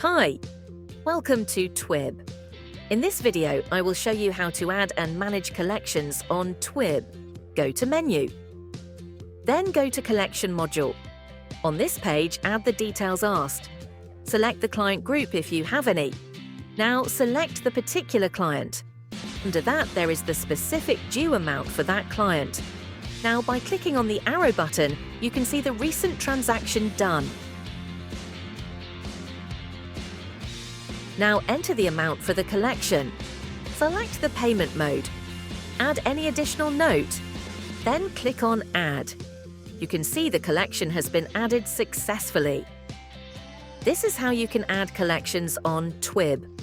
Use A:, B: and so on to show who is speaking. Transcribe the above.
A: Hi, welcome to Twib. In this video, I will show you how to add and manage collections on Twib. Go to Menu. Then go to Collection module. On this page, add the details asked. Select the client group if you have any. Now select the particular client. Under that, there is the specific due amount for that client. Now, by clicking on the arrow button, you can see the recent transaction done. Now enter the amount for the collection. Select the payment mode. Add any additional note. Then click on Add. You can see the collection has been added successfully. This is how you can add collections on Twib.